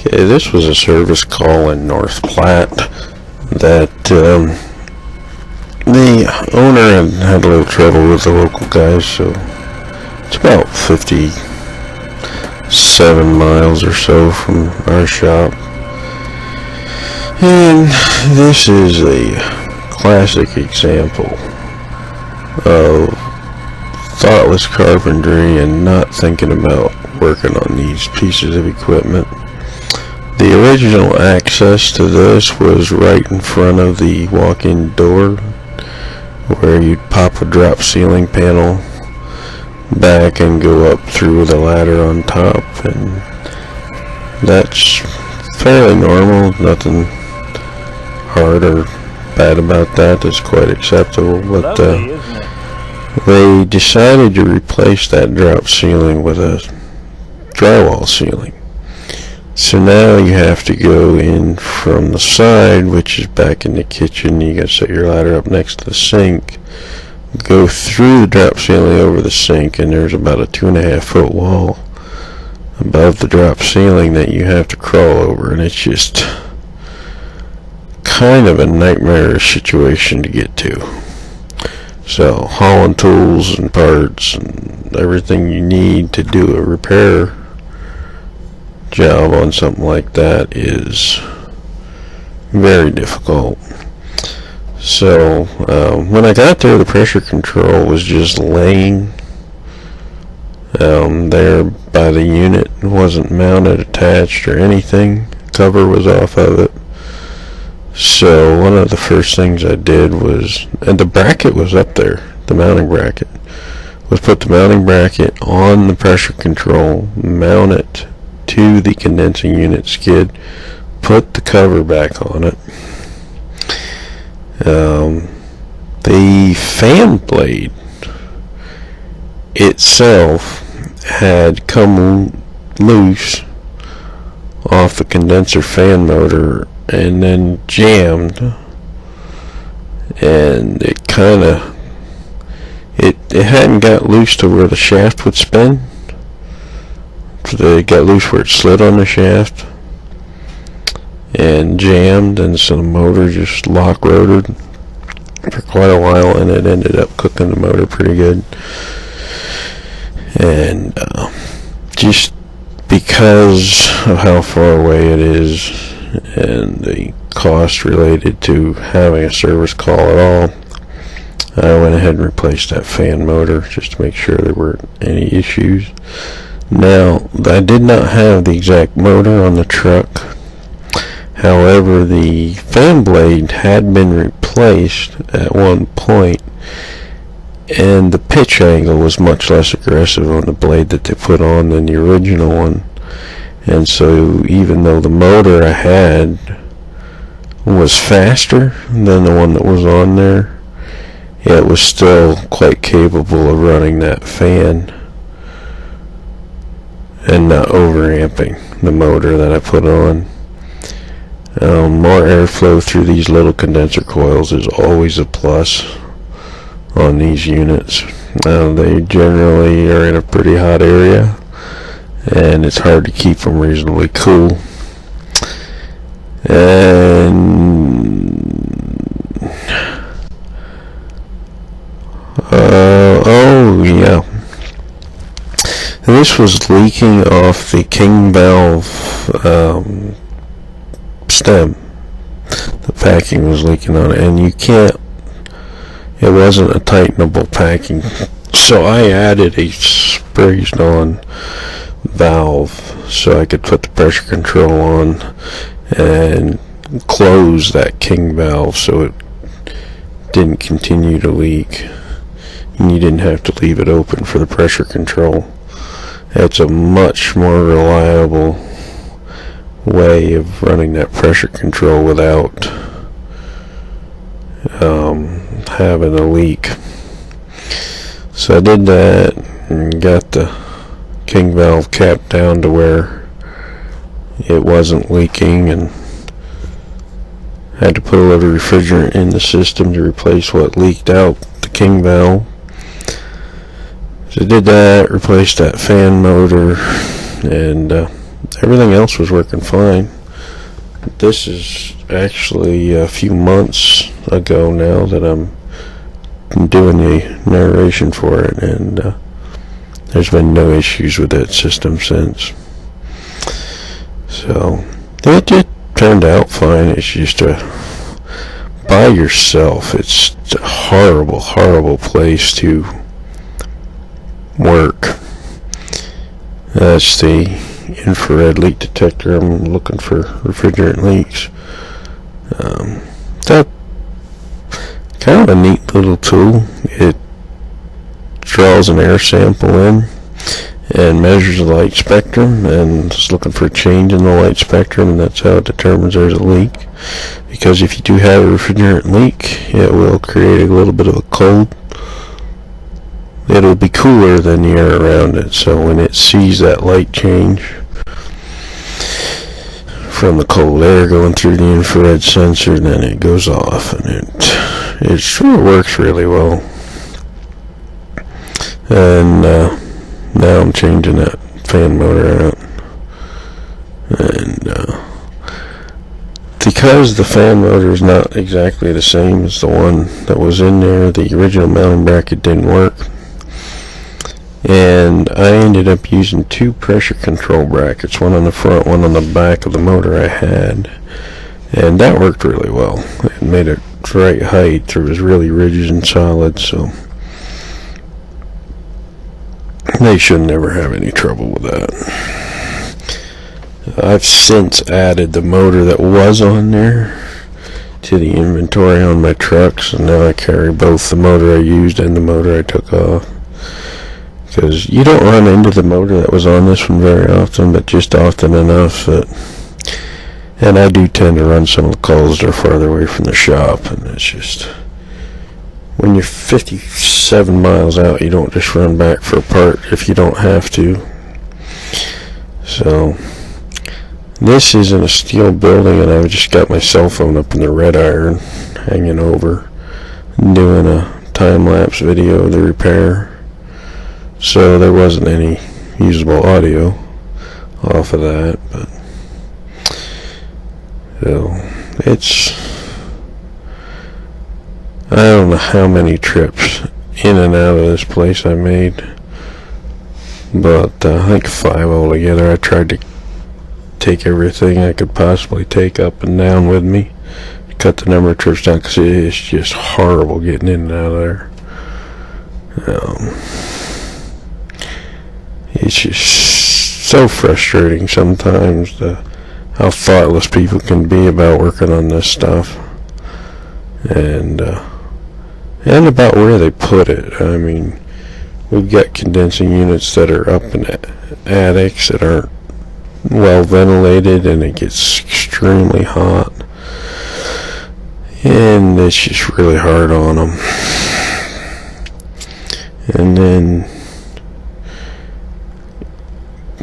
Okay, this was a service call in North Platte that the owner had a little trouble with the local guys, so it's about 57 miles or so from our shop. And this is a classic example of thoughtless carpentry and not thinking about working on these pieces of equipment. The original access to this was right in front of the walk-in door, where you'd pop a drop ceiling panel back and go up through the ladder on top, and that's fairly normal. Nothing hard or bad about that. That's quite acceptable. But they decided to replace that drop ceiling with a drywall ceiling. So now you have to go in from the side, which is back in the kitchen. You gotta set your ladder up next to the sink, go through the drop ceiling over the sink, and there's about a 2.5 foot wall above the drop ceiling that you have to crawl over, and it's just kind of a nightmarish situation to get to. So hauling tools and parts and everything you need to do a repair job on something like that is very difficult. So when I got there, the pressure control was just laying there by the unit. It wasn't mounted, attached, or anything. Cover was off of it. So one of the first things I did was, and the bracket was up there, the mounting bracket, was put the mounting bracket on the pressure control, mount it to the condensing unit skid, put the cover back on it. The fan blade itself had come loose off the condenser fan motor and then jammed, and it hadn't got loose to where the shaft would spin. It got loose where it slid on the shaft and jammed, and so the motor just lock rotored for quite a while, and it ended up cooking the motor pretty good. And just because of how far away it is and the cost related to having a service call at all, I went ahead and replaced that fan motor just to make sure there weren't any issues. Now, I did not have the exact motor on the truck. However, the fan blade had been replaced at one point, and the pitch angle was much less aggressive on the blade that they put on than the original one. And so even though the motor I had was faster than the one that was on there, it was still quite capable of running that fan and not overamping the motor that I put on. More airflow through these little condenser coils is always a plus on these units. They generally are in a pretty hot area, and it's hard to keep them reasonably cool. And oh yeah, this was leaking off the king valve stem. The packing was leaking on it, and it wasn't a tightenable packing, so I added a spray on valve so I could put the pressure control on and close that king valve so it didn't continue to leak, and you didn't have to leave it open for the pressure control. It's a much more reliable way of running that pressure control without having a leak. So I did that and got the king valve cap down to where it wasn't leaking, and had to put a little refrigerant in the system to replace what leaked out the king valve. So I did that, replaced that fan motor, and everything else was working fine. This is actually a few months ago now that I'm doing the narration for it, and there's been no issues with that system since. So it turned out fine. It's just by yourself, it's a horrible, horrible place to work. That's the infrared leak detector. I'm looking for refrigerant leaks. That's kind of a neat little tool. It draws an air sample in and measures the light spectrum, and it's looking for a change in the light spectrum, and that's how it determines there's a leak. Because if you do have a refrigerant leak, it will create a little bit of a cold. It'll be cooler than the air around it, so when it sees that light change from the cold air going through the infrared sensor, then it goes off, and it sure works really well. And now I'm changing that fan motor out, and because the fan motor is not exactly the same as the one that was in there, the original mounting bracket didn't work, and I ended up using two pressure control brackets, one on the front, one on the back of the motor I had, and that worked really well. It made it right height. It was really rigid and solid, so they should never have any trouble with that. I've since added the motor that was on there to the inventory on my trucks, and now I carry both the motor I used and the motor I took off. Because you don't run into the motor that was on this one very often, but just often enough that, and I do tend to run some of the calls that are farther away from the shop, and it's just, when you're 57 miles out, you don't just run back for a part if you don't have to. So this is in a steel building, and I've just got my cell phone up in the red iron hanging over, doing a time-lapse video of the repair. So there wasn't any usable audio off of that, but so it's, I don't know how many trips in and out of this place I made, but I think 5 altogether. I tried to take everything I could possibly take up and down with me, cut the number of trips down, because it's just horrible getting in and out of there. It's just so frustrating sometimes how thoughtless people can be about working on this stuff, and about where they put it. I mean, we've got condensing units that are up in attics that aren't well ventilated, and it gets extremely hot, and it's just really hard on them. And then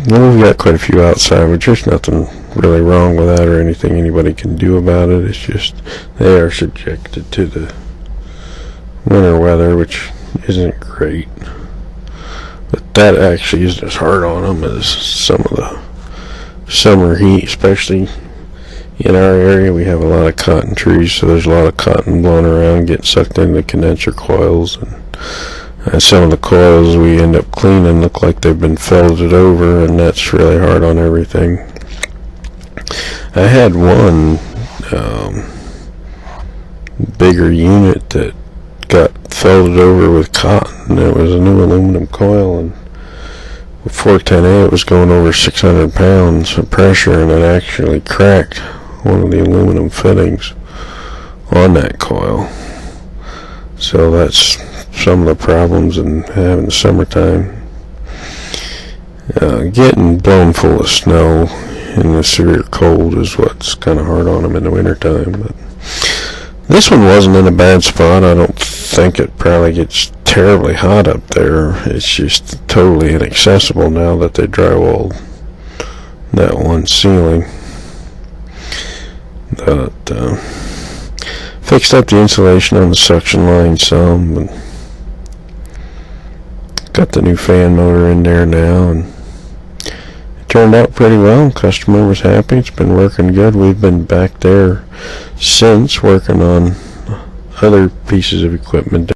we've got quite a few outside, which there's nothing really wrong with that or anything anybody can do about it. It's just they are subjected to the winter weather, which isn't great. But that actually isn't as hard on them as some of the summer heat, especially in our area. We have a lot of cotton trees, so there's a lot of cotton blowing around, getting sucked into the condenser coils, and some of the coils we end up cleaning look like they've been felted over, and that's really hard on everything. I had one bigger unit that got felted over with cotton. It was a new aluminum coil, and with 410A it was going over 600 pounds of pressure, and it actually cracked one of the aluminum fittings on that coil. So that's some of the problems in having the summertime. Getting blown full of snow in the severe cold is what's kind of hard on them in the wintertime. But this one wasn't in a bad spot. I don't think it probably gets terribly hot up there. It's just totally inaccessible now that they drywalled that one ceiling. But fixed up the insulation on the suction line some, and got the new fan motor in there now, and it turned out pretty well. Customer was happy. It's been working good. We've been back there since working on other pieces of equipment